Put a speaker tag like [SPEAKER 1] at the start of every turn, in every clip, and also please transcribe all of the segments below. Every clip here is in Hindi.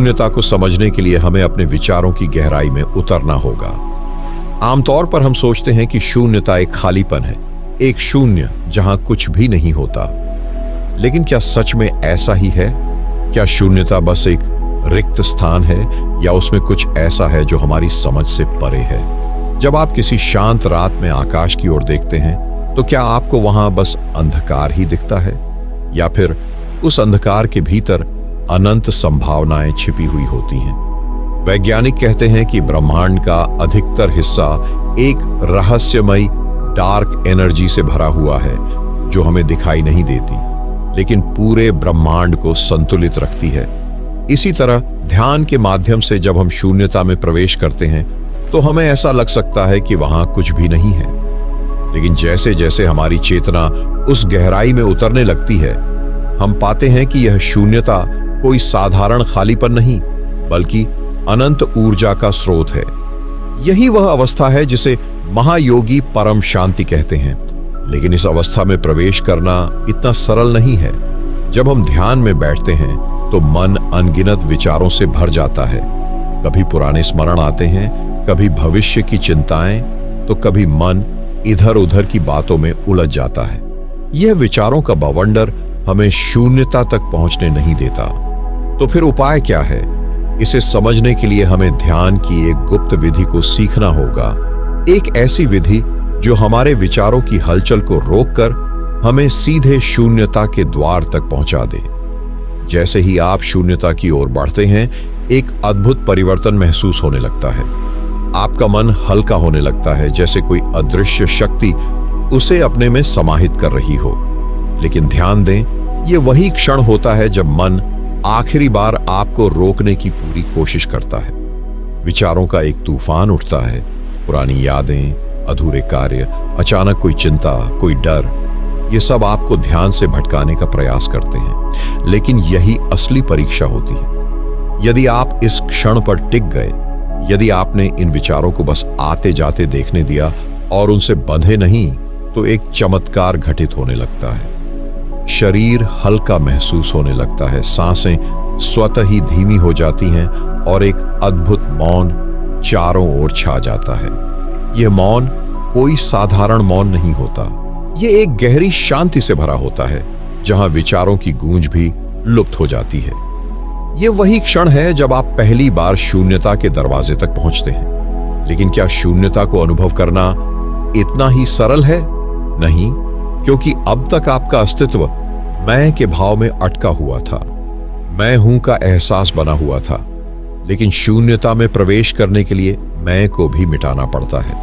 [SPEAKER 1] शून्यता को समझने के लिए हमें अपने विचारों की गहराई में उतरना होगा। आमतौर पर हम सोचते हैं कि शून्यता एक खालीपन है, एक शून्य जहां कुछ भी नहीं होता। लेकिन क्या सच में ऐसा ही है? क्या शून्यता बस एक रिक्त स्थान है या उसमें कुछ ऐसा है जो हमारी समझ से परे है? जब आप किसी शांत रात में आकाश की ओर देखते हैं तो क्या आपको वहां बस अंधकार ही दिखता है या फिर उस अंधकार के भीतर अनंत संभावनाएं छिपी हुई होती हैं? वैज्ञानिक कहते हैं कि ब्रह्मांड का अधिकतर हिस्सा एक रहस्यमयी डार्क एनर्जी से भरा हुआ है जो हमें दिखाई नहीं देती, लेकिन पूरे ब्रह्मांड को संतुलित रखती है। इसी तरह ध्यान के माध्यम से जब हम शून्यता में प्रवेश करते हैं तो हमें ऐसा लग सकता है कि वहां कुछ भी नहीं है, लेकिन जैसे जैसे हमारी चेतना उस गहराई में उतरने लगती है, हम पाते हैं कि यह शून्यता कोई साधारण खालीपन नहीं बल्कि अनंत ऊर्जा का स्रोत है। यही वह अवस्था है जिसे महायोगी परम शांति कहते हैं। लेकिन इस अवस्था में प्रवेश करना इतना सरल नहीं है। जब हम ध्यान में बैठते हैं तो मन अनगिनत विचारों से भर जाता है। कभी पुराने स्मरण आते हैं, कभी भविष्य की चिंताएं, तो कभी मन इधर उधर की बातों में उलझ जाता है। यह विचारों का बवंडर हमें शून्यता तक पहुंचने नहीं देता। तो फिर उपाय क्या है? इसे समझने के लिए हमें ध्यान की एक गुप्त विधि को सीखना होगा। एक ऐसी विधि जो हमारे विचारों की हलचल को रोककर हमें सीधे शून्यता के द्वार तक पहुंचा दे। जैसे ही आप शून्यता की ओर बढ़ते हैं, एक अद्भुत परिवर्तन महसूस होने लगता है। आपका मन हल्का होने लगता है, जैसे कोई अदृश्य शक्ति उसे अपने में समाहित कर रही हो। लेकिन ध्यान दें, यह वही क्षण होता है जब मन आखिरी बार आपको रोकने की पूरी कोशिश करता है। विचारों का एक तूफान उठता है, पुरानी यादें, अधूरे कार्य, अचानक कोई चिंता, कोई डर, ये सब आपको ध्यान से भटकाने का प्रयास करते हैं। लेकिन यही असली परीक्षा होती है। यदि आप इस क्षण पर टिक गए, यदि आपने इन विचारों को बस आते जाते देखने दिया और उनसे बंधे नहीं, तो एक चमत्कार घटित होने लगता है। शरीर हल्का महसूस होने लगता है, सांसें स्वतः ही धीमी हो जाती हैं और एक अद्भुत मौन चारों ओर छा जाता है। यह मौन कोई साधारण मौन नहीं होता, यह एक गहरी शांति से भरा होता है, जहां विचारों की गूंज भी लुप्त हो जाती है। यह वही क्षण है जब आप पहली बार शून्यता के दरवाजे तक पहुंचते हैं। लेकिन क्या शून्यता को अनुभव करना इतना ही सरल है? नहीं, क्योंकि अब तक आपका अस्तित्व मैं के भाव में अटका हुआ था, मैं हूं का एहसास बना हुआ था। लेकिन शून्यता में प्रवेश करने के लिए मैं को भी मिटाना पड़ता है।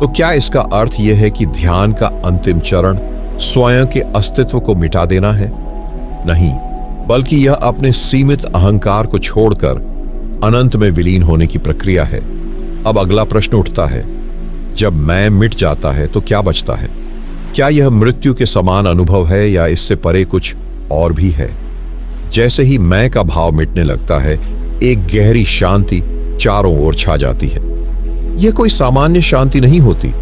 [SPEAKER 1] तो क्या इसका अर्थ यह है कि ध्यान का अंतिम चरण स्वयं के अस्तित्व को मिटा देना है? नहीं, बल्कि यह अपने सीमित अहंकार को छोड़कर अनंत में विलीन होने की प्रक्रिया है। अब अगला प्रश्न उठता है, जब मैं मिट जाता है तो क्या बचता है? क्या यह मृत्यु के समान अनुभव है या इससे परे कुछ और भी है? जैसे ही मैं का भाव मिटने लगता है, एक गहरी शांति चारों ओर छा जाती है। यह कोई सामान्य शांति नहीं होती,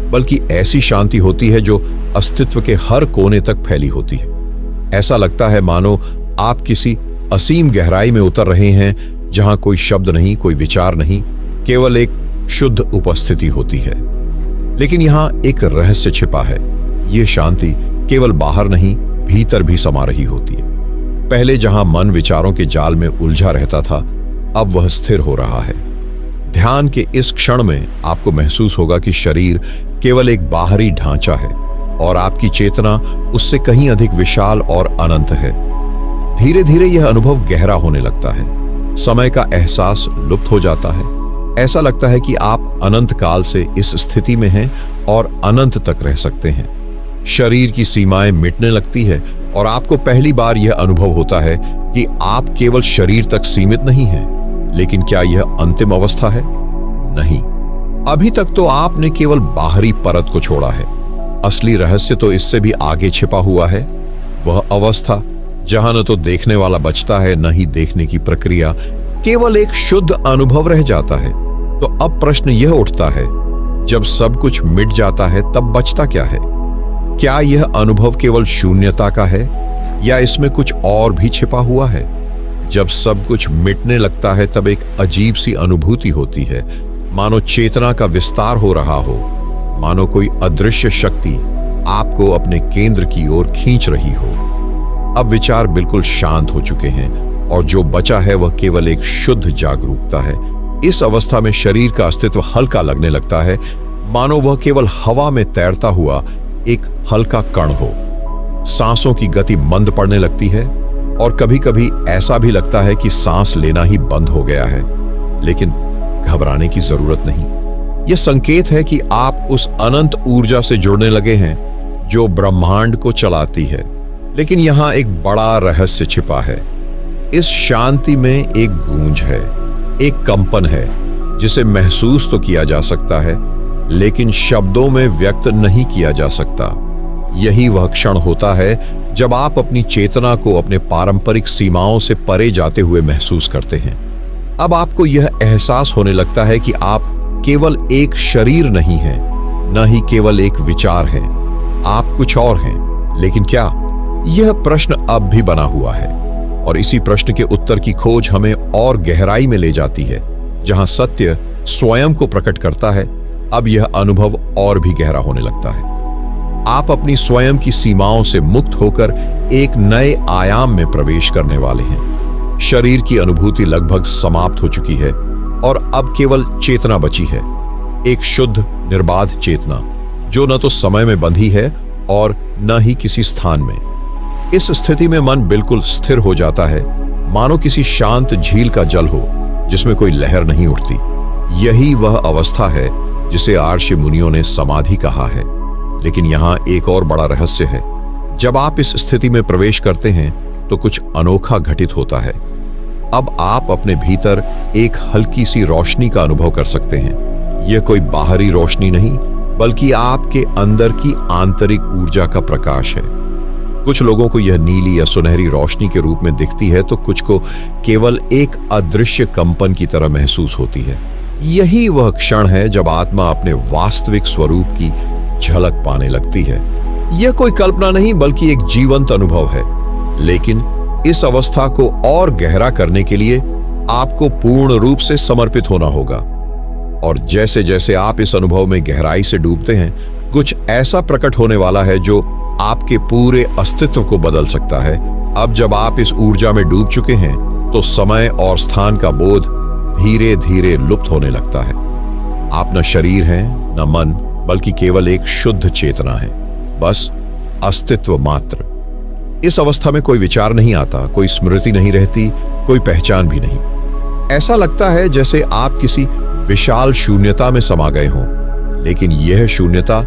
[SPEAKER 1] बल्कि ऐसी शांति होती है जो अस्तित्व के हर कोने तक फैली होती है। ऐसा लगता है मानो आप किसी असीम गहराई में उतर रहे हैं, जहां कोई शब्द नहीं, कोई विचार नहीं, केवल एक शुद्ध उपस्थिति होती है। लेकिन यहां एक रहस्य छिपा है। यह शांति केवल बाहर नहीं, भीतर भी समा रही होती है। पहले जहां मन विचारों के जाल में उलझा रहता था, अब वह स्थिर हो रहा है। ध्यान के इस क्षण में आपको महसूस होगा कि शरीर केवल एक बाहरी ढांचा है और आपकी चेतना उससे कहीं अधिक विशाल और अनंत है। धीरे धीरे यह अनुभव गहरा होने लगता है। समय का एहसास लुप्त हो जाता है। ऐसा लगता है कि आप अनंत काल से इस स्थिति में हैं और अनंत तक रह सकते हैं। शरीर की सीमाएं मिटने लगती है और आपको पहली बार यह अनुभव होता है कि आप केवल शरीर तक सीमित नहीं हैं। लेकिन क्या यह अंतिम अवस्था है? नहीं, अभी तक तो आपने केवल बाहरी परत को छोड़ा है। असली रहस्य तो इससे भी आगे छिपा हुआ है। वह अवस्था जहां न तो देखने वाला बचता है, न ही देखने की प्रक्रिया, केवल एक शुद्ध अनुभव रह जाता है। तो अब प्रश्न यह उठता है, जब सब कुछ मिट जाता है तब बचता क्या है? क्या यह अनुभव केवल शून्यता का है या इसमें कुछ और भी छिपा हुआ है? जब सब कुछ मिटने लगता है तब एक अजीब सी अनुभूति होती है, मानो चेतना का विस्तार हो रहा हो, मानो कोई अदृश्य शक्ति आपको अपने केंद्र की ओर खींच रही हो। अब विचार बिल्कुल शांत हो चुके हैं और जो बचा है वह केवल एक शुद्ध जागरूकता है। इस अवस्था में शरीर का अस्तित्व हल्का लगने लगता है, मानो वह केवल हवा में तैरता हुआ एक हल्का कण हो। सांसों की गति मंद पड़ने लगती है और कभी-कभी ऐसा भी लगता है कि सांस लेना ही बंद हो गया है। लेकिन घबराने की जरूरत नहीं। यह संकेत है कि आप उस अनंत ऊर्जा से जुड़ने लगे हैं जो ब्रह्मांड को चलाती है। लेकिन यहां एक बड़ा रहस्य छिपा है। इस शांति में एक गूंज है, एक कंपन है जिसे महसूस तो किया जा सकता है लेकिन शब्दों में व्यक्त नहीं किया जा सकता। यही वह क्षण होता है जब आप अपनी चेतना को अपने पारंपरिक सीमाओं से परे जाते हुए महसूस करते हैं। अब आपको यह एहसास होने लगता है कि आप केवल एक शरीर नहीं हैं, न ही केवल एक विचार है, आप कुछ और हैं। लेकिन क्या? यह प्रश्न अब भी बना हुआ है और इसी प्रश्न के उत्तर की खोज हमें और गहराई में ले जाती है। जहां सत्य स्वयं को प्रकट करता है, अब यह अनुभव और भी गहरा होने लगता है। आप अपनी स्वयं की सीमाओं से मुक्त होकर एक नए आयाम में प्रवेश करने वाले हैं। शरीर की अनुभूति लगभग समाप्त हो चुकी है और अब केवल चेतना बची है, एक शुद्ध निर्बाध चेतना जो न तो समय में बंधी है और न ही किसी स्थान में। इस स्थिति में मन बिल्कुल स्थिर हो जाता है, मानो किसी शांत झील का जल हो जिसमें कोई लहर नहीं उठती। यही वह अवस्था है जिसे आर्ष मुनियों ने समाधि कहा है। लेकिन यहां एक और बड़ा रहस्य है। जब आप इस स्थिति में प्रवेश करते हैं तो कुछ अनोखा घटित होता है। अब आप अपने भीतर एक हल्की सी रोशनी का अनुभव कर सकते हैं। यह कोई बाहरी रोशनी नहीं बल्कि आपके अंदर की आंतरिक ऊर्जा का प्रकाश है। कुछ लोगों को यह नीली या सुनहरी रोशनी के रूप में दिखती है तो कुछ को केवल एक अदृश्य कंपन की तरह महसूस होती है। यही वह क्षण है जब आत्मा अपने वास्तविक स्वरूप की झलक पाने लगती है। यह कोई कल्पना नहीं बल्कि एक जीवंत अनुभव है। लेकिन इस अवस्था को और गहरा करने के लिए आपको पूर्ण रूप से समर्पित होना होगा। और जैसे जैसे आप इस अनुभव में गहराई से डूबते हैं, कुछ ऐसा प्रकट होने वाला है जो आपके पूरे अस्तित्व को बदल सकता है। अब जब आप इस ऊर्जा में डूब चुके हैं तो समय और स्थान का बोध धीरे धीरे लुप्त होने लगता है। आप न शरीर हैं न मन, बल्कि केवल एक शुद्ध चेतना है, बस अस्तित्व मात्र। इस अवस्था में कोई विचार नहीं आता, कोई स्मृति नहीं रहती, कोई पहचान भी नहीं। ऐसा लगता है जैसे आप किसी विशाल शून्यता में समा गए हों। लेकिन यह शून्यता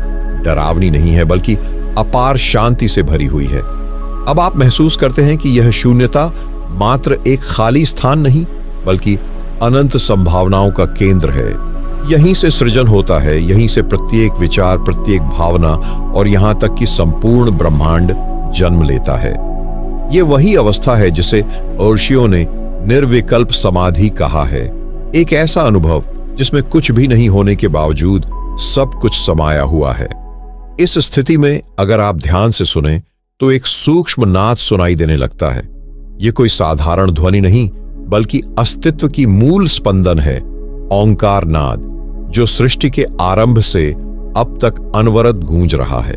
[SPEAKER 1] डरावनी नहीं है बल्कि अपार शांति से भरी हुई है। अब आप महसूस करते हैं कि यह शून्यता मात्र एक खाली स्थान नहीं बल्कि अनंत संभावनाओं का केंद्र है। यहीं से सृजन होता है, यहीं से प्रत्येक विचार, प्रत्येक भावना और यहां तक कि संपूर्ण ब्रह्मांड जन्म लेता है। यह वही अवस्था है जिसे ऋषियों ने निर्विकल्प समाधि कहा है। एक ऐसा अनुभव जिसमें कुछ भी नहीं होने के बावजूद सब कुछ समाया हुआ है। इस स्थिति में अगर आप ध्यान से सुने तो एक सूक्ष्म नाद सुनाई देने लगता है। यह कोई साधारण ध्वनि नहीं बल्कि अस्तित्व की मूल स्पंदन है, ओंकार नाद, जो सृष्टि के आरंभ से अब तक अनवरत गूंज रहा है।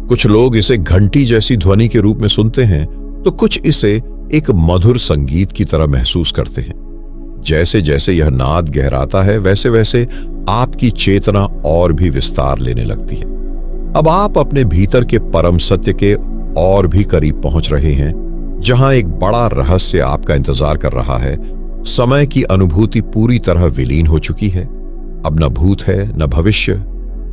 [SPEAKER 1] कुछ लोग इसे घंटी जैसी ध्वनि के रूप में सुनते हैं तो कुछ इसे एक मधुर संगीत की तरह महसूस करते हैं। जैसे जैसे यह नाद गहराता है वैसे वैसे आपकी चेतना और भी विस्तार लेने लगती है। अब आप अपने भीतर के परम सत्य के और भी करीब पहुंच रहे हैं, जहां एक बड़ा रहस्य आपका इंतजार कर रहा है। समय की अनुभूति पूरी तरह विलीन हो चुकी है। अब न भूत है न भविष्य,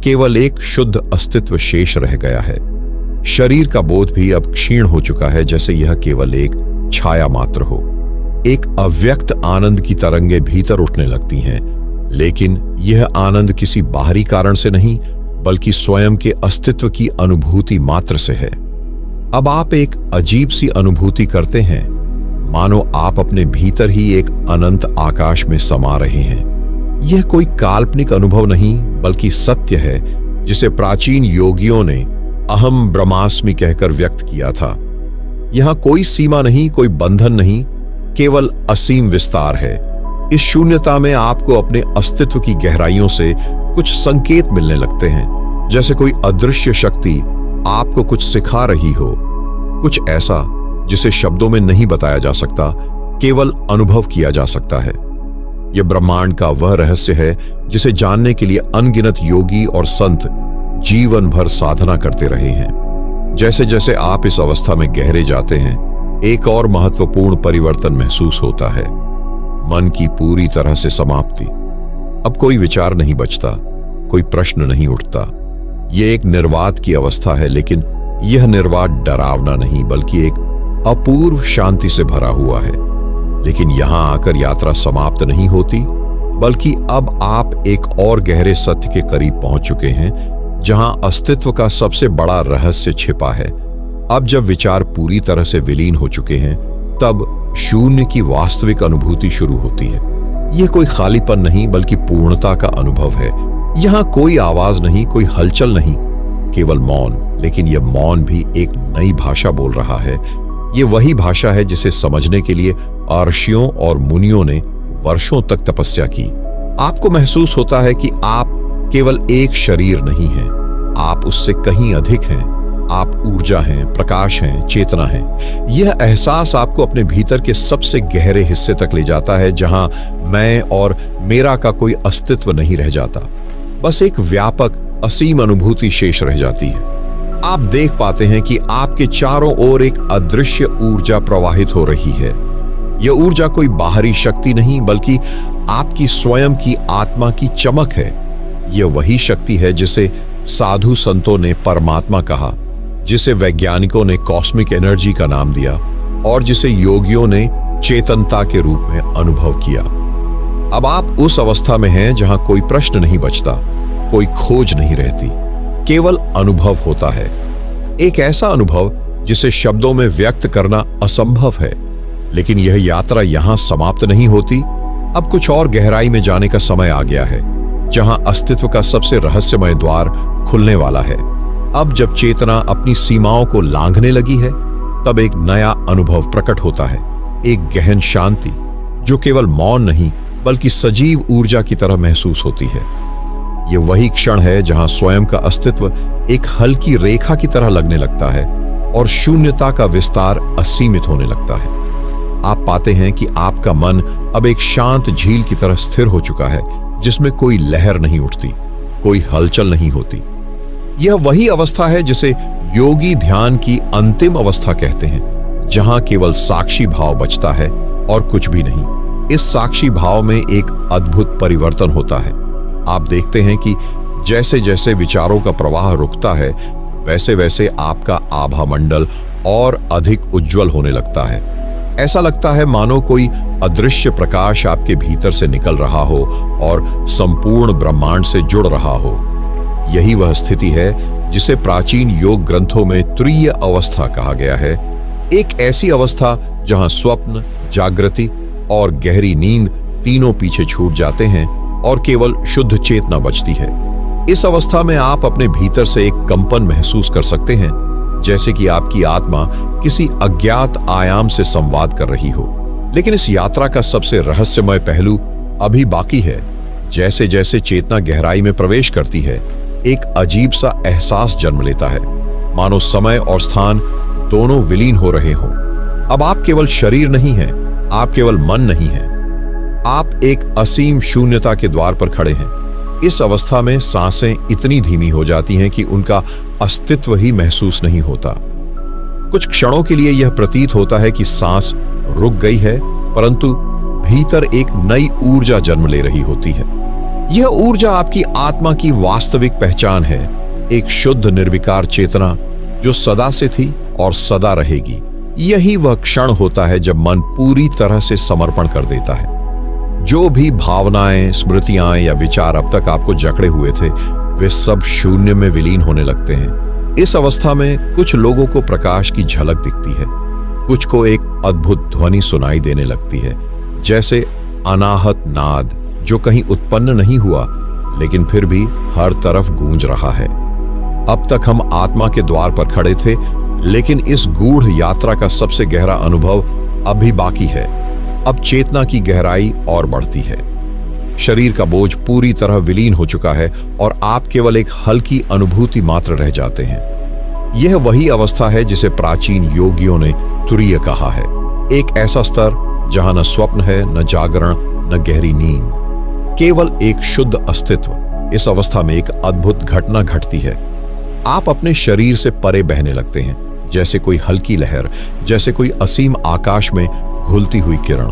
[SPEAKER 1] केवल एक शुद्ध अस्तित्व शेष रह गया है। शरीर का बोध भी अब क्षीण हो चुका है, जैसे यह केवल एक छाया मात्र हो। एक अव्यक्त आनंद की तरंगे भीतर उठने लगती हैं, लेकिन यह आनंद किसी बाहरी कारण से नहीं बल्कि स्वयं के अस्तित्व की अनुभूति मात्र से है। अब आप एक अजीब सी अनुभूति करते हैं, मानो आप अपने भीतर ही एक अनंत आकाश में समा रहे हैं। यह कोई काल्पनिक अनुभव नहीं बल्कि सत्य है, जिसे प्राचीन योगियों ने अहम ब्रह्मास्मि कहकर व्यक्त किया था। यहां कोई सीमा नहीं, कोई बंधन नहीं, केवल असीम विस्तार है। इस शून्यता में आपको अपने अस्तित्व की गहराइयों से कुछ संकेत मिलने लगते हैं, जैसे कोई अदृश्य शक्ति आपको कुछ सिखा रही हो, कुछ ऐसा जिसे शब्दों में नहीं बताया जा सकता, केवल अनुभव किया जा सकता है। यह ब्रह्मांड का वह रहस्य है जिसे जानने के लिए अनगिनत योगी और संत जीवन भर साधना करते रहे हैं। जैसे जैसे आप इस अवस्था में गहरे जाते हैं, एक और महत्वपूर्ण परिवर्तन महसूस होता है। मन की पूरी तरह से समाप्ति। अब कोई विचार नहीं बचता, कोई प्रश्न नहीं उठता। यह एक निर्वात की अवस्था है, लेकिन यह निर्वात डरावना नहीं बल्कि एक अपूर्व शांति से भरा हुआ है। लेकिन यहां आकर यात्रा समाप्त नहीं होती, बल्कि अब आप एक और गहरे सत्य के करीब पहुंच चुके हैं, जहां अस्तित्व का सबसे बड़ा रहस्य छिपा है। अब जब विचार पूरी तरह से विलीन हो चुके हैं, तब शून्य की वास्तविक अनुभूति शुरू होती है। यह कोई खालीपन नहीं बल्कि पूर्णता का अनुभव है। यहां कोई आवाज नहीं, कोई हलचल नहीं, केवल मौन। लेकिन यह मौन भी एक नई भाषा बोल रहा है। यह वही भाषा है जिसे समझने के लिए ऋषियों और मुनियों ने वर्षों तक तपस्या की। आपको महसूस होता है कि आप केवल एक शरीर नहीं हैं, आप उससे कहीं अधिक हैं। आप ऊर्जा हैं, प्रकाश हैं, चेतना हैं। यह एहसास आपको अपने भीतर के सबसे गहरे हिस्से तक ले जाता है, जहां मैं और मेरा का कोई अस्तित्व नहीं रह जाता। बस एक व्यापक असीम अनुभूति शेष रह जाती है। आप देख पाते हैं कि आपके चारों ओर एक अदृश्य ऊर्जा प्रवाहित हो रही है। यह ऊर्जा कोई बाहरी शक्ति नहीं बल्कि आपकी स्वयं की आत्मा की चमक है। यह वही शक्ति है जिसे साधु संतों ने परमात्मा कहा, जिसे वैज्ञानिकों ने कॉस्मिक एनर्जी का नाम दिया और जिसे योगियों ने चेतनता के रूप में अनुभव किया। अब आप उस अवस्था में हैं जहां कोई प्रश्न नहीं बचता, कोई खोज नहीं रहती, केवल अनुभव होता है। एक ऐसा अनुभव जिसे शब्दों में व्यक्त करना असंभव है। लेकिन यह यात्रा यहां समाप्त नहीं होती। अब कुछ और गहराई में जाने का समय आ गया है, जहां अस्तित्व का सबसे रहस्यमय द्वार खुलने वाला है। अब जब चेतना अपनी सीमाओं को लांघने लगी है, तब एक नया अनुभव प्रकट होता है, एक गहन शांति जो केवल मौन नहीं बल्कि सजीव ऊर्जा की तरह महसूस होती है। यह वही क्षण है जहां स्वयं का अस्तित्व एक हल्की रेखा की तरह लगने लगता है और शून्यता का विस्तार असीमित होने लगता है। आप पाते हैं कि आपका मन अब एक शांत झील की तरह स्थिर हो चुका है, जिसमें कोई लहर नहीं उठती, कोई हलचल नहीं होती। यह वही अवस्था है जिसे योगी ध्यान की अंतिम अवस्था कहते हैं, जहां केवल साक्षी भाव बचता है और कुछ भी नहीं। इस साक्षी भाव में एक अद्भुत परिवर्तन होता है। आप देखते हैं कि जैसे जैसे विचारों का प्रवाह रुकता है, वैसे वैसे आपका आभा मंडल और अधिक उज्जवल होने लगता है। ऐसा लगता है मानो कोई अदृश्य प्रकाश आपके भीतर से निकल रहा हो और संपूर्ण ब्रह्मांड से जुड़ रहा हो। यही वह स्थिति है जिसे प्राचीन योग ग्रंथों में तुरीय अवस्था कहा गया है। एक ऐसी अवस्था जहां स्वप्न, जागृति और गहरी नींद तीनों पीछे छूट जाते हैं और केवल शुद्ध चेतना बचती है। इस अवस्था में आप अपने भीतर से एक कंपन महसूस कर सकते हैं, जैसे कि आपकी आत्मा किसी अज्ञात आयाम से संवाद कर रही हो। लेकिन इस यात्रा का सबसे रहस्यमय पहलू अभी बाकी है। जैसे जैसे चेतना गहराई में प्रवेश करती है, एक अजीब सा एहसास जन्म लेता है, मानो समय और स्थान दोनों विलीन हो रहे हों। अब आप केवल शरीर नहीं हैं, आप केवल मन नहीं हैं, आप एक असीम शून्यता के द्वार पर खड़े हैं। इस अवस्था में सांसें इतनी धीमी हो जाती हैं कि उनका अस्तित्व ही महसूस नहीं होता। कुछ क्षणों के लिए यह प्रतीत होता है कि सांस रुक गई है, परंतु भीतर एक नई ऊर्जा जन्म ले रही होती है। यह ऊर्जा आपकी आत्मा की वास्तविक पहचान है, एक शुद्ध निर्विकार चेतना जो सदा से थी और सदा रहेगी। यही वह क्षण होता है जब मन पूरी तरह से समर्पण कर देता है। जो भी भावनाएं, स्मृतियां या विचार अब तक आपको जकड़े हुए थे, वे सब शून्य में विलीन होने लगते हैं। इस अवस्था में कुछ लोगों को प्रकाश की झलक दिखती है, कुछ को एक अद्भुत ध्वनि सुनाई देने लगती है, जैसे अनाहत नाद जो कहीं उत्पन्न नहीं हुआ लेकिन फिर भी हर तरफ गूंज रहा है। अब तक हम आत्मा के द्वार पर खड़े थे, लेकिन इस गूढ़ यात्रा का सबसे गहरा अनुभव अभी बाकी है। अब चेतना की गहराई और बढ़ती है। शरीर का बोझ पूरी तरह विलीन हो चुका है और आप केवल एक हल्की अनुभूति मात्र रह जाते हैं। यह वही अवस्था है जिसे प्राचीन योगियों ने तुरीय कहा है, एक ऐसा स्तर जहां न स्वप्न है, न जागरण, न गहरी नींद, केवल एक शुद्ध अस्तित्व। इस अवस्था में एक अद्भुत घटना घटती है। आप अपने शरीर से परे बहने लगते हैं, जैसे कोई हल्की लहर, जैसे कोई असीम आकाश में घुलती हुई किरण।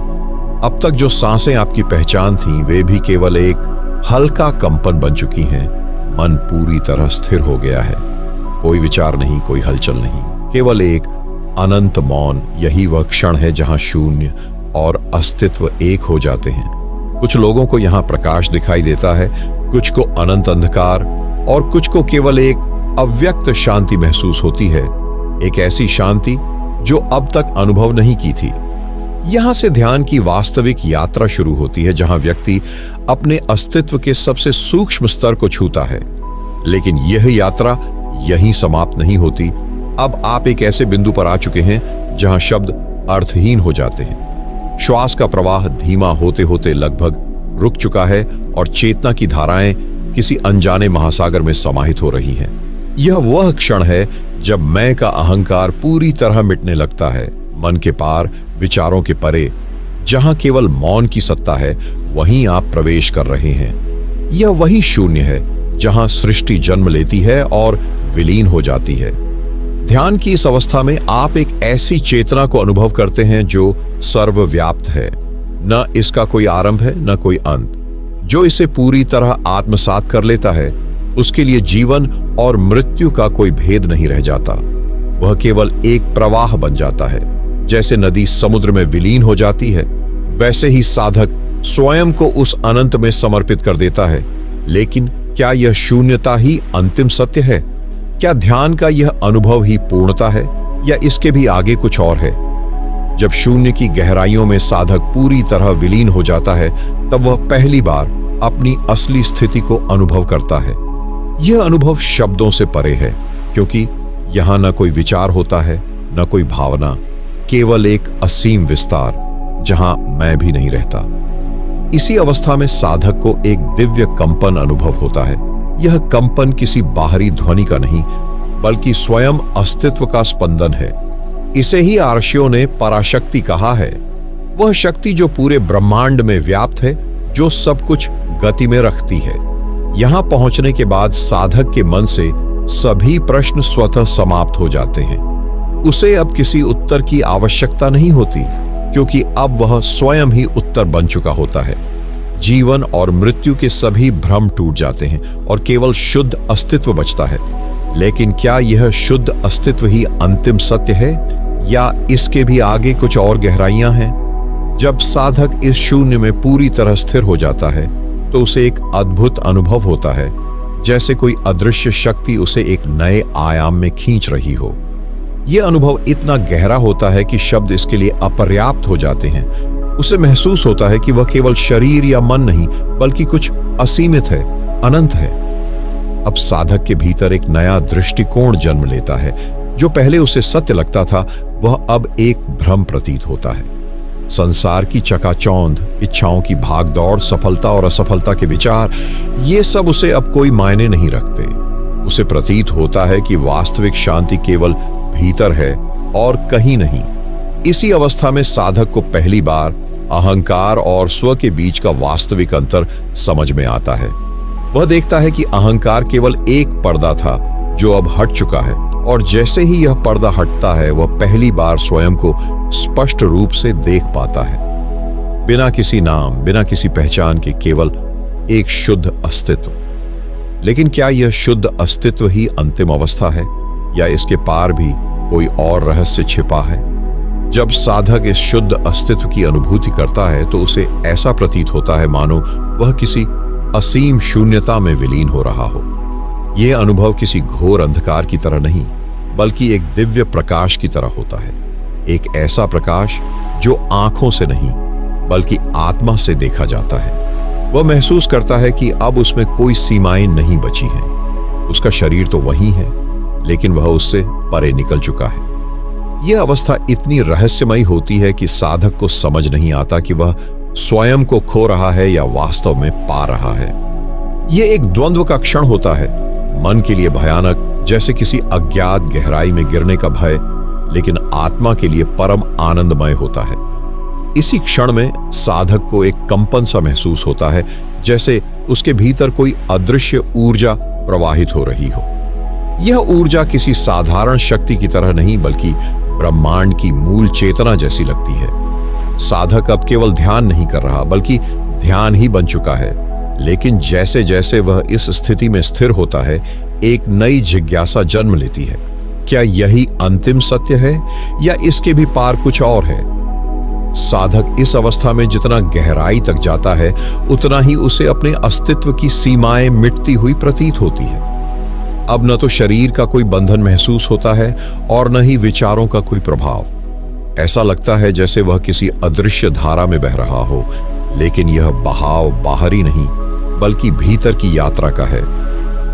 [SPEAKER 1] अब तक जो सांसें आपकी पहचान थीं, वे भी केवल एक हल्का कंपन बन चुकी हैं। मन पूरी तरह स्थिर हो गया है। कोई विचार नहीं, कोई हलचल नहीं, केवल एक अनंत मौन। यही वह क्षण है जहां शून्य और अस्तित्व एक हो जाते हैं। कुछ लोगों को यहां प्रकाश दिखाई देता है, कुछ को अनंत अंधकार और कुछ को केवल एक अव्यक्त शांति महसूस होती है, एक ऐसी शांति जो अब तक अनुभव नहीं की थी। यहां से ध्यान की वास्तविक यात्रा शुरू होती है, जहां व्यक्ति अपने अस्तित्व के सबसे सूक्ष्म स्तर को छूता है। लेकिन यह यात्रा यहीं समाप्त नहीं होती। अब आप एक ऐसे बिंदु पर आ चुके हैं जहां शब्द अर्थहीन हो जाते हैं। श्वास का प्रवाह धीमा होते होते लगभग रुक चुका है और चेतना की धाराएं किसी अनजाने महासागर में समाहित हो रही हैं। यह वह क्षण है जब मैं का अहंकार पूरी तरह मिटने लगता है। मन के पार, विचारों के परे, जहां केवल मौन की सत्ता है, वहीं आप प्रवेश कर रहे हैं। यह वही शून्य है जहां सृष्टि जन्म लेती है और विलीन हो जाती है। ध्यान की इस अवस्था में आप एक ऐसी चेतना को अनुभव करते हैं जो सर्वव्याप्त है। न इसका कोई आरंभ है, न कोई अंत। जो इसे पूरी तरह आत्मसात कर लेता है, उसके लिए जीवन और मृत्यु का कोई भेद नहीं रह जाता। वह केवल एक प्रवाह बन जाता है। जैसे नदी समुद्र में विलीन हो जाती है, वैसे ही साधक स्वयं को उस अनंत में समर्पित कर देता है। लेकिन क्या यह शून्यता ही अंतिम सत्य है? क्या ध्यान का यह अनुभव ही पूर्णता है, या इसके भी आगे कुछ और है? जब शून्य की गहराइयों में साधक पूरी तरह विलीन हो जाता है, तब वह पहली बार अपनी असली स्थिति को अनुभव करता है। यह अनुभव शब्दों से परे है, क्योंकि यहां न कोई विचार होता है, न कोई भावना, केवल एक असीम विस्तार जहां मैं भी नहीं रहता। इसी अवस्था में साधक को एक दिव्य कंपन अनुभव होता है। यह कंपन किसी बाहरी ध्वनि का नहीं, बल्कि स्वयं अस्तित्व का स्पंदन है। इसे ही आर्षियों ने पराशक्ति कहा है। वह शक्ति जो पूरे ब्रह्मांड में व्याप्त है, जो सब कुछ गति में रखती है। यहां पहुंचने के बाद साधक के मन से सभी प्रश्न स्वतः समाप्त हो जाते हैं। उसे अब किसी उत्तर की आवश्यकता नहीं होती, क्योंकि अब वह स्वयं ही उत्तर बन चुका होता है। जीवन और मृत्यु के सभी भ्रम टूट जाते हैं और केवल शुद्ध अस्तित्व बचता है। लेकिन क्या यह शुद्ध अस्तित्व ही अंतिम सत्य है, या इसके भी आगे कुछ और गहराइयां हैं? जब साधक इस शून्य में पूरी तरह स्थिर हो जाता है, तो उसे एक अद्भुत अनुभव होता है, जैसे कोई अदृश्य शक्ति उसे एक नए आयाम में खींच रही हो। यह अनुभव इतना गहरा होता है कि शब्द इसके लिए अपर्याप्त हो जाते हैं। उसे महसूस होता है कि वह केवल शरीर या मन नहीं, बल्कि कुछ असीमित है, अनंत है। अब साधक के भीतर एक नया दृष्टिकोण जन्म लेता है। जो पहले उसे सत्य लगता था, वह अब एक भ्रम प्रतीत होता है। संसार की चकाचौंध, इच्छाओं की भागदौड़, सफलता और असफलता के विचार, ये सब उसे अब कोई मायने नहीं रखते। उसे प्रतीत होता है कि वास्तविक शांति केवल भीतर है और कहीं नहीं। इसी अवस्था में साधक को पहली बार अहंकार और स्व के बीच का वास्तविक अंतर समझ में आता है। वह देखता है कि अहंकार केवल एक पर्दा था जो अब हट चुका है, और जैसे ही यह पर्दा हटता है, वह पहली बार स्वयं को स्पष्ट रूप से देख पाता है, बिना किसी नाम, बिना किसी पहचान के, केवल एक शुद्ध अस्तित्व। लेकिन क्या यह शुद्ध अस्तित्व ही अंतिम अवस्था है, या इसके पार भी कोई और रहस्य छिपा है? जब साधक इस शुद्ध अस्तित्व की अनुभूति करता है, तो उसे ऐसा प्रतीत होता है मानो वह किसी असीम शून्यता में विलीन हो रहा हो। यह अनुभव किसी घोर अंधकार की तरह नहीं, बल्कि एक दिव्य प्रकाश की तरह होता है। एक ऐसा प्रकाश जो आंखों से नहीं, बल्कि आत्मा से देखा जाता है। वह महसूस करता है कि अब उसमें कोई सीमाएं नहीं बची हैं। उसका शरीर तो वही है, लेकिन वह उससे परे निकल चुका है। यह अवस्था इतनी रहस्यमयी होती है कि साधक को समझ नहीं आता कि वह स्वयं को खो रहा है या वास्तव में पा रहा है। यह एक द्वंद्व का क्षण होता है, मन के लिए भयानक, जैसे किसी अज्ञात गहराई में गिरने का भय, लेकिन आत्मा के लिए परम आनंदमय होता है। इसी क्षण में साधक को एक कंपन सा महसूस होता है, जैसे उसके भीतर कोई अदृश्य ऊर्जा प्रवाहित हो रही हो। यह ऊर्जा किसी साधारण शक्ति की तरह नहीं, बल्कि ब्रह्मांड की मूल चेतना जैसी लगती है। साधक अब केवल ध्यान नहीं कर रहा, बल्कि ध्यान ही बन चुका है। लेकिन जैसे जैसे वह इस स्थिति में स्थिर होता है, एक नई जिज्ञासा जन्म लेती है। क्या यही अंतिम सत्य है या इसके भी पार कुछ और है? साधक इस अवस्था में जितना गहराई तक जाता है, उतना ही उसे अपने अस्तित्व की सीमाएं मिटती हुई प्रतीत होती है। अब न तो शरीर का कोई बंधन महसूस होता है और न ही विचारों का कोई प्रभाव। ऐसा लगता है जैसे वह किसी अदृश्य धारा में बह रहा हो, लेकिन यह बहाव बाहरी नहीं, बल्कि भीतर की यात्रा का है।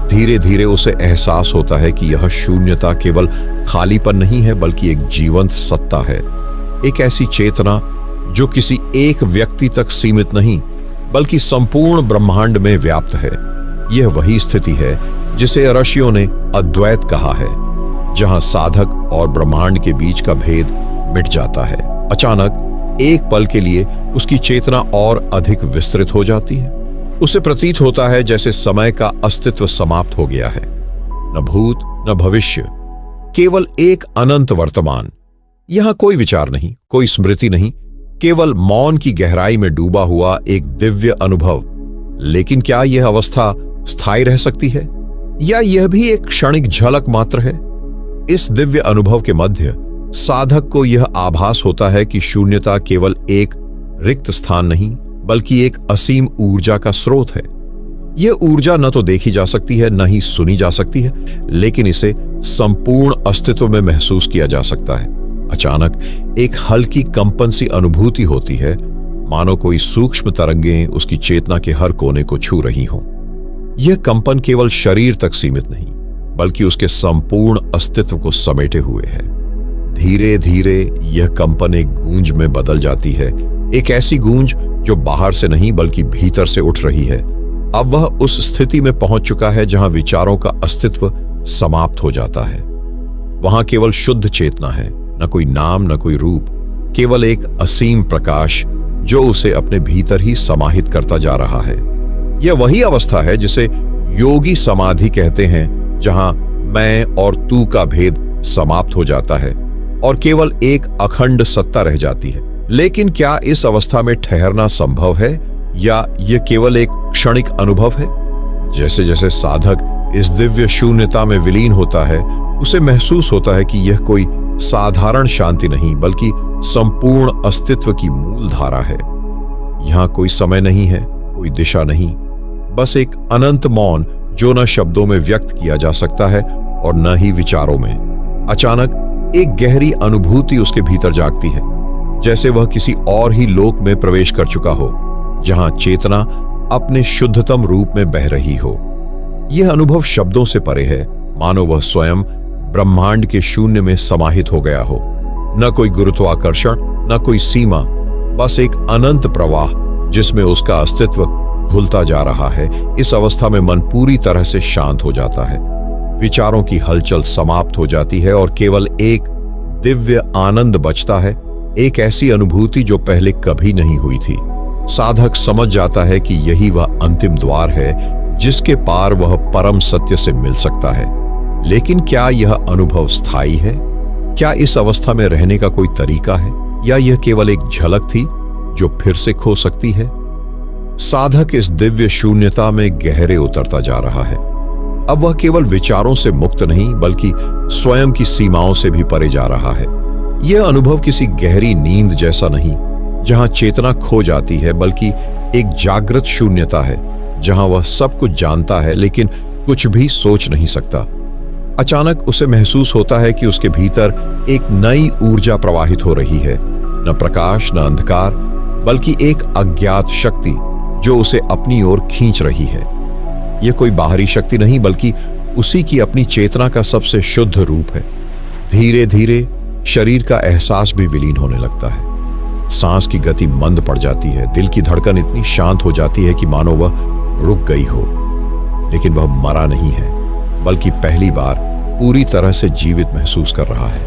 [SPEAKER 1] धीरे धीरे उसे एहसास होता है कि यह शून्यता केवल खालीपन नहीं है, बल्कि एक जीवंत सत्ता है, एक ऐसी चेतना जो किसी एक व्यक्ति तक सीमित नहीं, बल्कि संपूर्ण ब्रह्मांड में व्याप्त है। यह वही स्थिति है जिसे ऋषियों ने अद्वैत कहा है, जहां साधक और ब्रह्मांड के बीच का भेद मिट जाता है। अचानक एक पल के लिए उसकी चेतना और अधिक विस्तृत हो जाती है। उसे प्रतीत होता है जैसे समय का अस्तित्व समाप्त हो गया है। न भूत न भविष्य, केवल एक अनंत वर्तमान। यहां कोई विचार नहीं, कोई स्मृति नहीं, केवल मौन की गहराई में डूबा हुआ एक दिव्य अनुभव। लेकिन क्या यह अवस्था स्थायी रह सकती है, या यह भी एक क्षणिक झलक मात्र है? इस दिव्य अनुभव के मध्य साधक को यह आभास होता है कि शून्यता केवल एक रिक्त स्थान नहीं, बल्कि एक असीम ऊर्जा का स्रोत है। यह ऊर्जा न तो देखी जा सकती है, न ही सुनी जा सकती है, लेकिन इसे संपूर्ण अस्तित्व में महसूस किया जा सकता है। अचानक एक हल्की कंपन सी अनुभूति होती है, मानो कोई सूक्ष्म तरंगें उसकी चेतना के हर कोने को छू रही हों। यह कंपन केवल शरीर तक सीमित नहीं, बल्कि उसके संपूर्ण अस्तित्व को समेटे हुए है। धीरे धीरे यह कंपन एक गूंज में बदल जाती है, एक ऐसी गूंज जो बाहर से नहीं बल्कि भीतर से उठ रही है। अब वह उस स्थिति में पहुंच चुका है जहां विचारों का अस्तित्व समाप्त हो जाता है। वहां केवल शुद्ध चेतना है, न कोई नाम न कोई रूप, केवल एक असीम प्रकाश जो उसे अपने भीतर ही समाहित करता जा रहा है। यह वही अवस्था है जिसे योगी समाधि कहते हैं, जहां मैं और तू का भेद समाप्त हो जाता है और केवल एक अखंड सत्ता रह जाती है। लेकिन क्या इस अवस्था में ठहरना संभव है, या यह केवल एक क्षणिक अनुभव है? जैसे जैसे साधक इस दिव्य शून्यता में विलीन होता है, उसे महसूस होता है कि यह कोई साधारण शांति नहीं, बल्कि संपूर्ण अस्तित्व की मूल धारा है। यहां कोई समय नहीं है, कोई दिशा नहीं, बस एक अनंत मौन जो न शब्दों में व्यक्त किया जा सकता है और न ही विचारों में। अचानक एक गहरी अनुभूति उसके भीतर जागती है, जैसे वह किसी और ही लोक में प्रवेश कर चुका हो, जहां चेतना अपने शुद्धतम रूप में बह रही हो। यह अनुभव शब्दों से परे है, मानो वह स्वयं ब्रह्मांड के शून्य में समाहित हो गया हो। न कोई गुरुत्वाकर्षण, न कोई सीमा, बस एक अनंत प्रवाह जिसमें उसका अस्तित्व घुलता जा रहा है। इस अवस्था में मन पूरी तरह से शांत हो जाता है, विचारों की हलचल समाप्त हो जाती है और केवल एक दिव्य आनंद बचता है, एक ऐसी अनुभूति जो पहले कभी नहीं हुई थी। साधक समझ जाता है कि यही वह अंतिम द्वार है जिसके पार वह परम सत्य से मिल सकता है। लेकिन क्या यह अनुभव स्थायी है? क्या इस अवस्था में रहने का कोई तरीका है, या यह केवल एक झलक थी जो फिर से खो सकती है? साधक इस दिव्य शून्यता में गहरे उतरता जा रहा है। अब वह केवल विचारों से मुक्त नहीं, बल्कि स्वयं की सीमाओं से भी परे जा रहा है। यह अनुभव किसी गहरी नींद जैसा नहीं, जहां चेतना खो जाती है, बल्कि एक जागृत शून्यता है, जहां वह सब कुछ जानता है लेकिन कुछ भी सोच नहीं सकता। अचानक उसे महसूस होता है कि उसके भीतर एक नई ऊर्जा प्रवाहित हो रही है, न प्रकाश न अंधकार, बल्कि एक अज्ञात शक्ति जो उसे अपनी ओर खींच रही है। यह कोई बाहरी शक्ति नहीं, बल्कि उसी की अपनी चेतना का सबसे शुद्ध रूप है। धीरे धीरे शरीर का एहसास भी विलीन होने लगता है। सांस की गति मंद पड़ जाती है, दिल की धड़कन इतनी शांत हो जाती है कि मानो वह रुक गई हो। लेकिन वह मरा नहीं है, बल्कि पहली बार पूरी तरह से जीवित महसूस कर रहा है।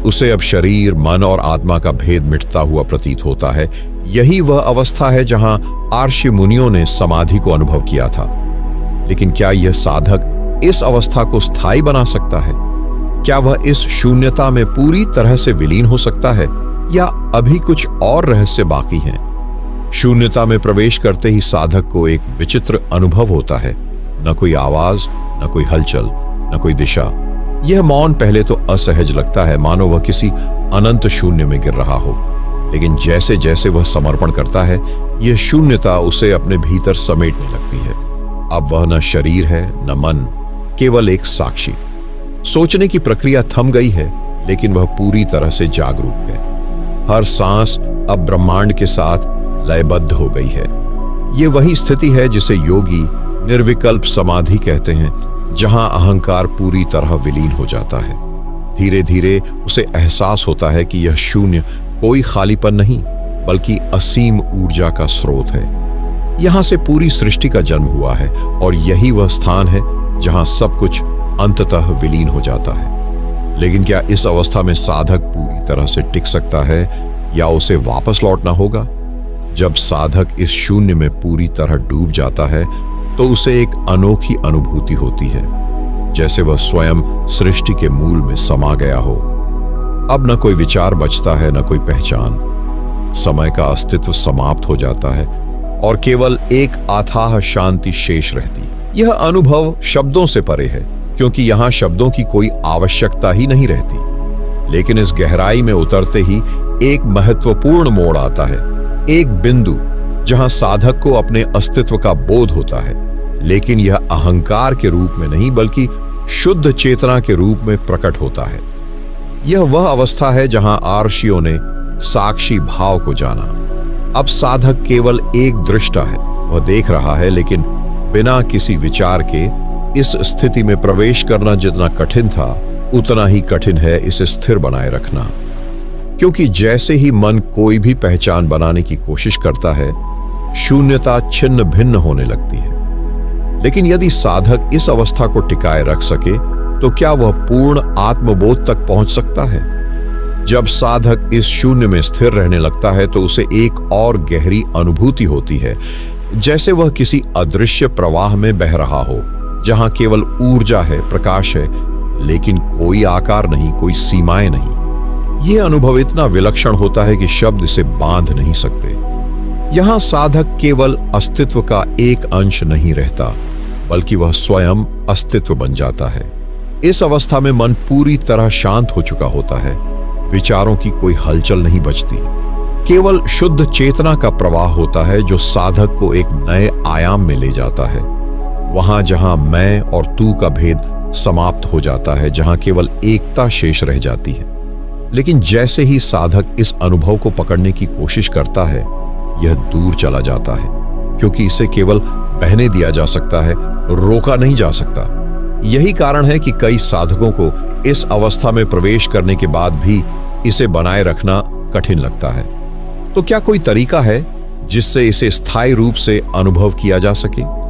[SPEAKER 1] उसे अब शरीर, मन और आत्मा का भेद मिटता हुआ प्रतीत होता है। यही वह अवस्था है जहां आर्षि मुनियों ने समाधि को अनुभव किया था। लेकिन क्या यह साधक इस अवस्था को स्थायी बना सकता है? क्या वह इस शून्यता में पूरी तरह से विलीन हो सकता है, या अभी कुछ और रहस्य बाकी हैं? शून्यता में प्रवेश करते ही साधक को एक विचित्र अनुभव होता है। न कोई आवाज, न कोई हलचल, न कोई दिशा। यह मौन पहले तो असहज लगता है, मानो वह किसी अनंत शून्य में गिर रहा हो। लेकिन जैसे जैसे वह समर्पण करता है, यह शून्यता उसे अपने भीतर समेटने लगती है। अब वह न शरीर है, न मन, केवल एक साक्षी। सोचने की प्रक्रिया थम गई है, लेकिन वह पूरी तरह से जागरूक है। हर सांस अब ब्रह्मांड के साथ लयबद्ध हो गई है। यह वही स्थिति है जिसे योगी निर्विकल्प समाधि कहते हैं, जहां अहंकार पूरी तरह विलीन हो जाता है। धीरे धीरे उसे एहसास होता है कि यह शून्य कोई खालीपन नहीं, बल्कि असीम ऊर्जा का स्रोत है। यहां से पूरी सृष्टि का जन्म हुआ है, और यही वह स्थान है जहां सब कुछ अंततः विलीन हो जाता है। लेकिन क्या इस अवस्था में साधक पूरी तरह से टिक सकता है, या उसे वापस लौटना होगा? जब साधक इस शून्य में पूरी तरह डूब जाता है, तो उसे एक अनोखी अनुभूति होती है, जैसे वह स्वयं सृष्टि के मूल में समा गया हो। अब न कोई विचार बचता है, न कोई पहचान। समय का अस्तित्व समाप्त हो जाता है, और केवल एक अथाह शांति शेष रहती। यह अनुभव शब्दों से परे है, क्योंकि यहां शब्दों की कोई आवश्यकता ही नहीं रहती। लेकिन इस गहराई में उतरते ही एक महत्वपूर्ण मोड़ आता है, एक बिंदु जहां साधक को अपने अस्तित्व का बोध होता है। लेकिन यह अहंकार के रूप में नहीं, बल्कि शुद्ध चेतना के रूप में प्रकट होता है। यह वह अवस्था है जहां आर्षियों ने साक्षी भाव को जाना। अब साधक केवल एक दृष्टा है, वह देख रहा है, लेकिन बिना किसी विचार के। इस स्थिति में प्रवेश करना जितना कठिन था, उतना ही कठिन है इसे स्थिर बनाए रखना। क्योंकि जैसे ही मन कोई भी पहचान बनाने की कोशिश करता है, शून्यता छिन्न भिन्न होने लगती है। लेकिन यदि साधक इस अवस्था को टिकाए रख सके, तो क्या वह पूर्ण आत्मबोध तक पहुंच सकता है? जब साधक इस शून्य में स्थिर रहने लगता है, तो उसे एक और गहरी अनुभूति होती है, जैसे वह किसी अदृश्य प्रवाह में बह रहा हो, जहां केवल ऊर्जा है, प्रकाश है, लेकिन कोई आकार नहीं, कोई सीमाएं नहीं। यह अनुभव इतना विलक्षण होता है कि शब्द इसे बांध नहीं सकते। यहां साधक केवल अस्तित्व का एक अंश नहीं रहता, बल्कि वह स्वयं अस्तित्व बन जाता है। इस अवस्था में मन पूरी तरह शांत हो चुका होता है। विचारों की कोई हलचल नहीं बचती। केवल शुद्ध चेतना का प्रवाह होता है, जो साधक को एक नए आयाम में ले जाता है। वहां जहां मैं और तू का भेद समाप्त हो जाता है, जहां केवल एकता शेष रह जाती है। लेकिन जैसे ही साधक इस अनुभव को पकड़ने की कोशिश करता है, यह दूर चला जाता है, क्योंकि इसे केवल बहने दिया जा सकता है, रोका नहीं जा सकता। यही कारण है कि कई साधकों को इस अवस्था में प्रवेश करने के बाद भी इसे बनाए रखना कठिन लगता है। तो क्या कोई तरीका है जिससे इसे स्थायी रूप से अनुभव किया जा सके?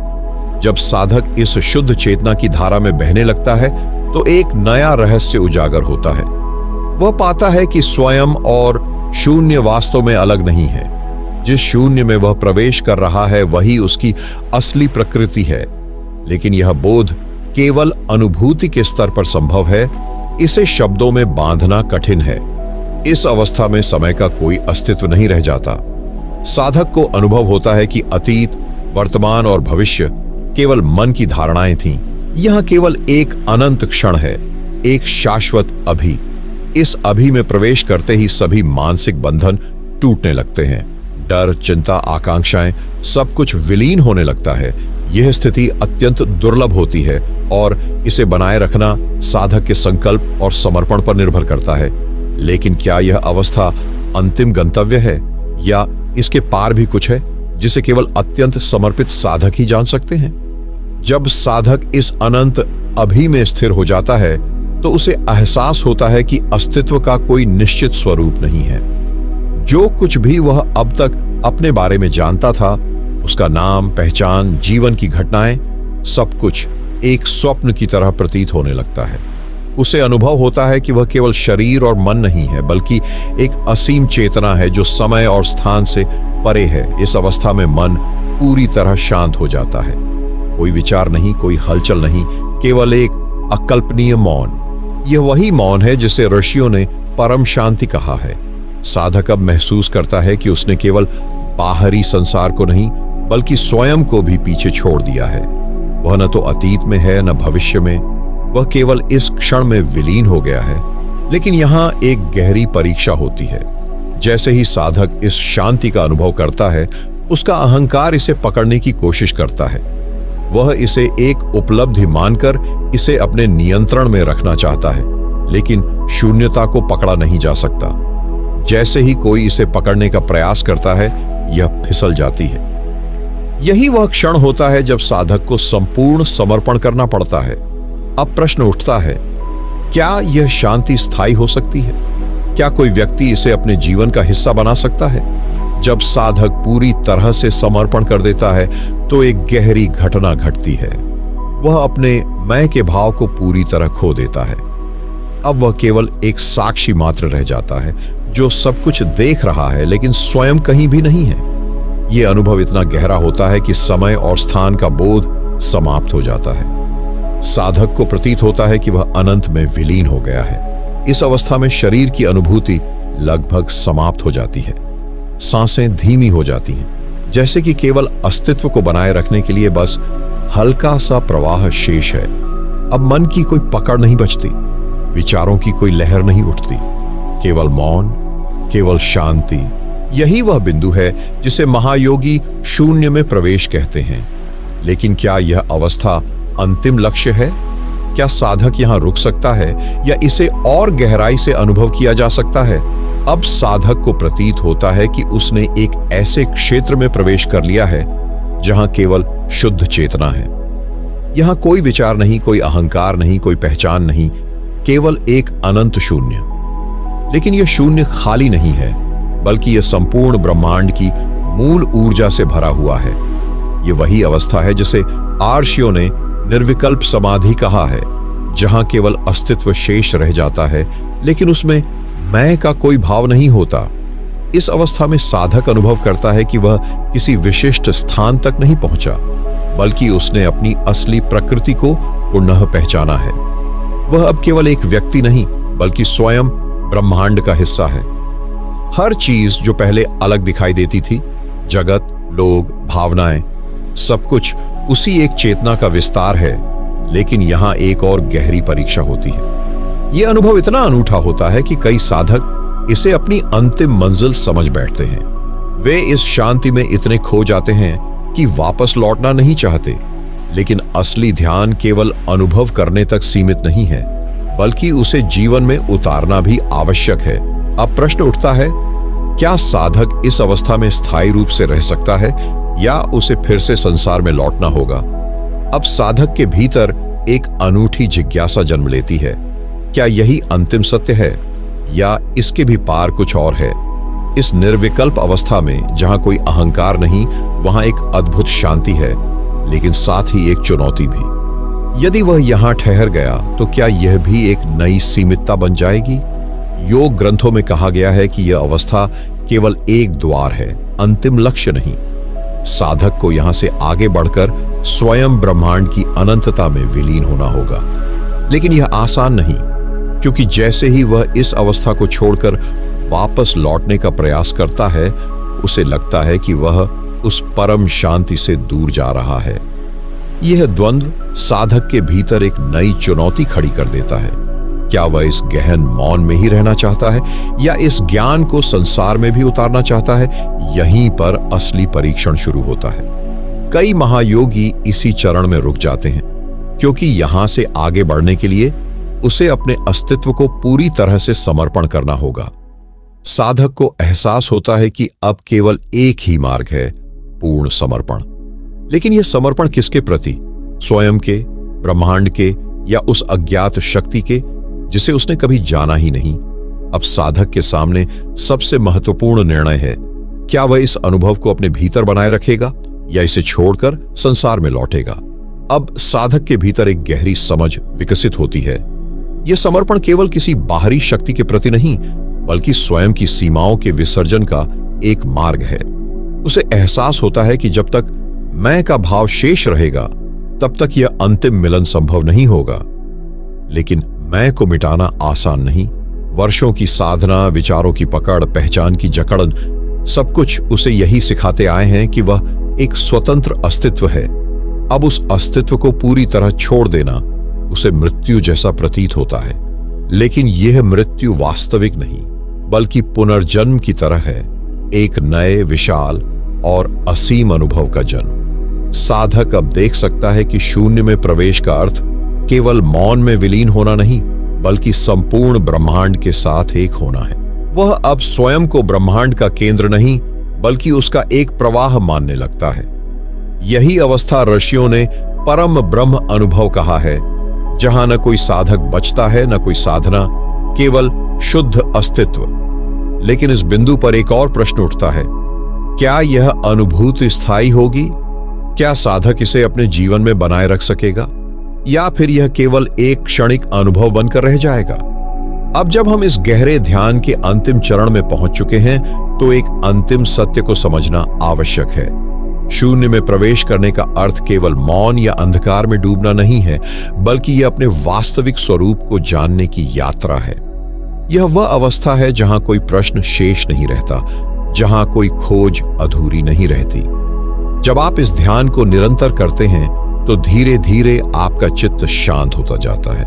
[SPEAKER 1] जब साधक इस शुद्ध चेतना की धारा में बहने लगता है, तो एक नया रहस्य उजागर होता है। वह पाता है कि स्वयं और शून्य वास्तव में अलग नहीं है। जिस शून्य में वह प्रवेश कर रहा है, वही उसकी असली प्रकृति है। लेकिन यह बोध केवल अनुभूति के स्तर पर संभव है, इसे शब्दों में बांधना कठिन है। इस अवस्था में समय का कोई अस्तित्व नहीं रह जाता। साधक को अनुभव होता है कि अतीत, वर्तमान और भविष्य केवल मन की धारणाएं थीं। यह केवल एक अनंत क्षण है, एक शाश्वत अभी। इस अभी में प्रवेश करते ही सभी मानसिक बंधन टूटने लगते हैं। डर, चिंता, आकांक्षाएं, सब कुछ विलीन होने लगता है। यह स्थिति अत्यंत दुर्लभ होती है, और इसे बनाए रखना साधक के संकल्प और समर्पण पर निर्भर करता है। लेकिन क्या यह अवस्था अंतिम गंतव्य है, या इसके पार भी कुछ है जिसे केवल अत्यंत समर्पित साधक ही जान सकते हैं? जब साधक इस अनंत अभी में स्थिर हो जाता है, तो उसे एहसास होता है कि अस्तित्व का कोई निश्चित स्वरूप नहीं है। जो कुछ भी वह अब तक अपने बारे में जानता था, उसका नाम, पहचान, जीवन की घटनाएं, सब कुछ एक स्वप्न की तरह प्रतीत होने लगता है। उसे अनुभव होता है कि वह केवल शरीर और मन नहीं है, बल्कि एक असीम चेतना है जो समय और स्थान से परे है। इस अवस्था में मन पूरी तरह शांत हो जाता है। कोई विचार नहीं, कोई हलचल नहीं, केवल एक अकल्पनीय मौन। यह वही मौन है जिसे ऋषियों ने परम शांति कहा है। साधक अब महसूस करता है कि उसने केवल बाहरी संसार को नहीं, बल्कि स्वयं को भी पीछे छोड़ दिया है। वह न तो अतीत में है, न भविष्य में। वह केवल इस क्षण में विलीन हो गया है। लेकिन यहां एक गहरी परीक्षा होती है। जैसे ही साधक इस शांति का अनुभव करता है, उसका अहंकार इसे पकड़ने की कोशिश करता है। वह इसे एक उपलब्धि मानकर इसे अपने नियंत्रण में रखना चाहता है, लेकिन शून्यता को पकड़ा नहीं जा सकता। जैसे ही कोई इसे पकड़ने का प्रयास करता है, यह फिसल जाती है। यही वह क्षण होता है जब साधक को संपूर्ण समर्पण करना पड़ता है। अब प्रश्न उठता है, क्या यह शांति स्थायी हो सकती है? क्या कोई व्यक्ति इसे अपने जीवन का हिस्सा बना सकता है? जब साधक पूरी तरह से समर्पण कर देता है, तो एक गहरी घटना घटती है। वह अपने मैं के भाव को पूरी तरह खो देता है। अब वह केवल एक साक्षी मात्र रह जाता है, जो सब कुछ देख रहा है, लेकिन स्वयं कहीं भी नहीं है। यह अनुभव इतना गहरा होता है कि समय और स्थान का बोध समाप्त हो जाता है। साधक को प्रतीत होता है कि वह अनंत में विलीन हो गया है। इस अवस्था में शरीर की अनुभूति लगभग समाप्त हो जाती है। सांसें धीमी हो जाती हैं, जैसे कि केवल अस्तित्व को बनाए रखने के लिए बस हल्का सा प्रवाह शेष है। अब मन की कोई पकड़ नहीं बचती, विचारों की कोई लहर नहीं उठती, केवल मौन, केवल शांति। यही वह बिंदु है जिसे महायोगी शून्य में प्रवेश कहते हैं। लेकिन क्या यह अवस्था अंतिम लक्ष्य है? क्या साधक यहां रुक सकता है, या इसे और गहराई से अनुभव किया जा सकता है? अब साधक को प्रतीत होता है कि उसने एक ऐसे क्षेत्र में प्रवेश कर लिया है जहां केवल शुद्ध चेतना है। यहां कोई विचार नहीं, कोई अहंकार नहीं, कोई पहचान नहीं, केवल एक अनंत शून्य। लेकिन यह शून्य खाली नहीं है, बल्कि यह संपूर्ण ब्रह्मांड की मूल ऊर्जा से भरा हुआ है। यह वही अवस्था है जिसे आर्षियों ने निर्विकल्प समाधि कहा है, जहां केवल अस्तित्व शेष रह जाता है, लेकिन उसमें मैं का कोई भाव नहीं होता। इस अवस्था में साधक अनुभव करता है कि वह किसी विशिष्ट स्थान तक नहीं पहुंचा, बल्कि उसने अपनी असली प्रकृति को पुनः पहचाना है। वह अब केवल एक व्यक्ति नहीं, बल्कि स्वयं ब्रह्मांड का हिस्सा है। हर चीज जो पहले अलग दिखाई देती थी, जगत, लोग, भावनाएं, सब कुछ उसी एक चेतना का विस्तार है। लेकिन यहां एक और गहरी परीक्षा होती है। यह अनुभव इतना अनूठा होता है कि कई साधक इसे अपनी अंतिम मंजिल समझ बैठते हैं। वे इस शांति में इतने खो जाते हैं कि वापस लौटना नहीं चाहते। लेकिन असली ध्यान केवल अनुभव करने तक सीमित नहीं है, बल्कि उसे जीवन में उतारना भी आवश्यक है। अब प्रश्न उठता है, क्या साधक इस अवस्था में स्थायी रूप से रह सकता है, या उसे फिर से संसार में लौटना होगा? अब साधक के भीतर एक अनूठी जिज्ञासा जन्म लेती है। क्या यही अंतिम सत्य है, या इसके भी पार कुछ और है? इस निर्विकल्प अवस्था में जहां कोई अहंकार नहीं, वहां एक अद्भुत शांति है, लेकिन साथ ही एक चुनौती भी। यदि वह यहां ठहर गया, तो क्या यह भी एक नई सीमितता बन जाएगी? योग ग्रंथों में कहा गया है कि यह अवस्था केवल एक द्वार है, अंतिम लक्ष्य नहीं। साधक को यहां से आगे बढ़कर स्वयं ब्रह्मांड की अनंतता में विलीन होना होगा। लेकिन यह आसान नहीं, क्योंकि जैसे ही वह इस अवस्था को छोड़कर वापस लौटने का प्रयास करता है, उसे लगता है कि वह उस परम शांति से दूर जा रहा है। यह द्वंद्व साधक के भीतर एक नई चुनौती खड़ी कर देता है। क्या वह इस गहन मौन में ही रहना चाहता है, या इस ज्ञान को संसार में भी उतारना चाहता है? यहीं पर असली परीक्षण शुरू होता है। कई महायोगी इसी चरण में रुक जाते हैं, क्योंकि यहां से आगे बढ़ने के लिए उसे अपने अस्तित्व को पूरी तरह से समर्पण करना होगा। साधक को एहसास होता है कि अब केवल एक ही मार्ग है, पूर्ण समर्पण। लेकिन यह समर्पण किसके प्रति? स्वयं के, ब्रह्मांड के, या उस अज्ञात शक्ति के जिसे उसने कभी जाना ही नहीं। अब साधक के सामने सबसे महत्वपूर्ण निर्णय है, क्या वह इस अनुभव को अपने भीतर बनाए रखेगा या इसे छोड़कर संसार में लौटेगा। अब साधक के भीतर एक गहरी समझ विकसित होती है। यह समर्पण केवल किसी बाहरी शक्ति के प्रति नहीं, बल्कि स्वयं की सीमाओं के विसर्जन का एक मार्ग है। उसे एहसास होता है कि जब तक मैं का भाव शेष रहेगा, तब तक यह अंतिम मिलन संभव नहीं होगा। लेकिन मैं को मिटाना आसान नहीं। वर्षों की साधना, विचारों की पकड़, पहचान की जकड़न, सब कुछ उसे यही सिखाते आए हैं कि वह एक स्वतंत्र अस्तित्व है। अब उस अस्तित्व को पूरी तरह छोड़ देना उसे मृत्यु जैसा प्रतीत होता है। लेकिन यह मृत्यु वास्तविक नहीं, बल्कि पुनर्जन्म की तरह है, एक नए, विशाल और असीम अनुभव का जन्म। साधक अब देख सकता है कि शून्य में प्रवेश का अर्थ केवल मौन में विलीन होना नहीं, बल्कि संपूर्ण ब्रह्मांड के साथ एक होना है। वह अब स्वयं को ब्रह्मांड का केंद्र नहीं, बल्कि उसका एक प्रवाह मानने लगता है। यही अवस्था ऋषियों ने परम ब्रह्म अनुभव कहा है, जहां न कोई साधक बचता है, न कोई साधना, केवल शुद्ध अस्तित्व। लेकिन इस बिंदु पर एक और प्रश्न उठता है, क्या यह अनुभूति स्थायी होगी? क्या साधक इसे अपने जीवन में बनाए रख सकेगा, या फिर यह केवल एक क्षणिक अनुभव बनकर रह जाएगा? अब जब हम इस गहरे ध्यान के अंतिम चरण में पहुंच चुके हैं, तो एक अंतिम सत्य को समझना आवश्यक है। शून्य में प्रवेश करने का अर्थ केवल मौन या अंधकार में डूबना नहीं है, बल्कि यह अपने वास्तविक स्वरूप को जानने की यात्रा है। यह वह अवस्था है जहां कोई प्रश्न शेष नहीं रहता, जहां कोई खोज अधूरी नहीं रहती। जब आप इस ध्यान को निरंतर करते हैं, तो धीरे धीरे आपका चित्त शांत होता जाता है।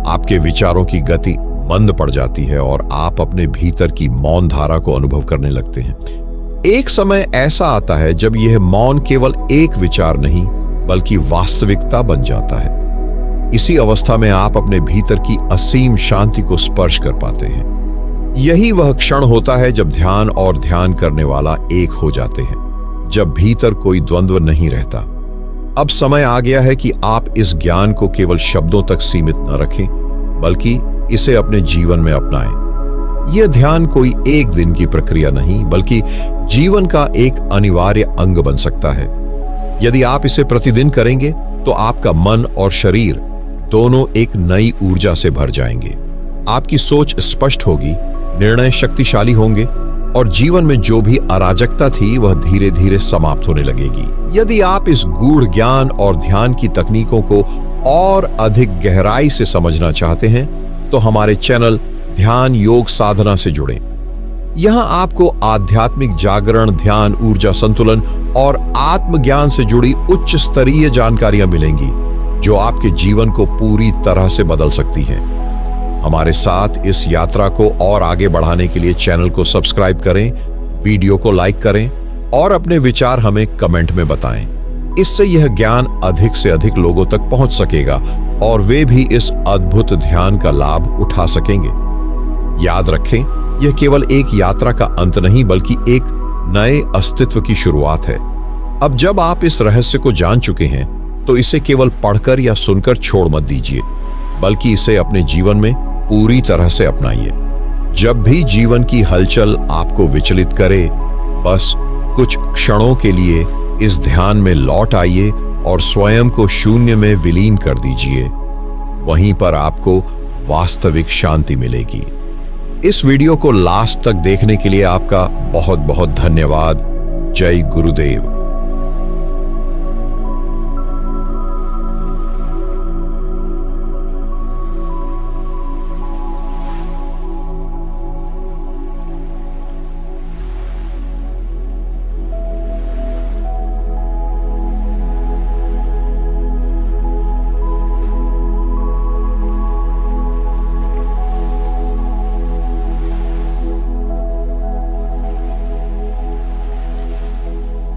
[SPEAKER 1] आपके विचारों की गति मंद पड़ जाती है और आप अपने भीतर की मौन धारा को अनुभव करने लगते हैं। एक समय ऐसा आता है जब यह मौन केवल एक विचार नहीं, बल्कि वास्तविकता बन जाता है। इसी अवस्था में आप अपने भीतर की असीम शांति को स्पर्श कर पाते हैं। यही वह क्षण होता है जब ध्यान और ध्यान करने वाला एक हो जाते हैं, जब भीतर कोई द्वंद्व नहीं रहता। अब समय आ गया है कि आप इस ज्ञान को केवल शब्दों तक सीमित न रखें, बल्कि इसे अपने जीवन में अपनाएं। यह ध्यान कोई एक दिन की प्रक्रिया नहीं, बल्कि जीवन का एक अनिवार्य अंग बन सकता है। यदि आप इसे प्रतिदिन करेंगे, तो आपका मन और शरीर दोनों एक नई ऊर्जा से भर जाएंगे। आपकी सोच स्पष्ट होगी, निर्णय शक्तिशाली होंगे, और जीवन में जो भी अराजकता थी, वह धीरे धीरे समाप्त होने लगेगी। यदि आप इस गूढ़ ज्ञान और ध्यान की तकनीकों को और अधिक गहराई से समझना चाहते हैं, तो हमारे चैनल ध्यान योग साधना से जुड़ें। यहां आपको आध्यात्मिक जागरण, ध्यान, ऊर्जा संतुलन और आत्मज्ञान से जुड़ी उच्च स्तरीय जानकारियां मिलेंगी, जो आपके जीवन को पूरी तरह से बदल सकती हैं। हमारे साथ इस यात्रा को और आगे बढ़ाने के लिए चैनल को सब्सक्राइब करें, वीडियो को लाइक करें और अपने विचार हमें कमेंट में बताएं। इससे यह ज्ञान अधिक से अधिक लोगों तक पहुंच सकेगा और वे भी इस अद्भुत ध्यान का लाभ उठा सकेंगे। याद रखें, यह केवल एक यात्रा का अंत नहीं, बल्कि एक नए अस्तित्व की शुरुआत है। अब जब आप इस रहस्य को जान चुके हैं, तो इसे केवल पढ़कर या सुनकर छोड़ मत दीजिए, बल्कि इसे अपने जीवन में पूरी तरह से अपनाइए। जब भी जीवन की हलचल आपको विचलित करे, बस कुछ क्षणों के लिए इस ध्यान में लौट आइए और स्वयं को शून्य में विलीन कर दीजिए। वहीं पर आपको वास्तविक शांति मिलेगी। इस वीडियो को लास्ट तक देखने के लिए आपका बहुत बहुत धन्यवाद। जय गुरुदेव।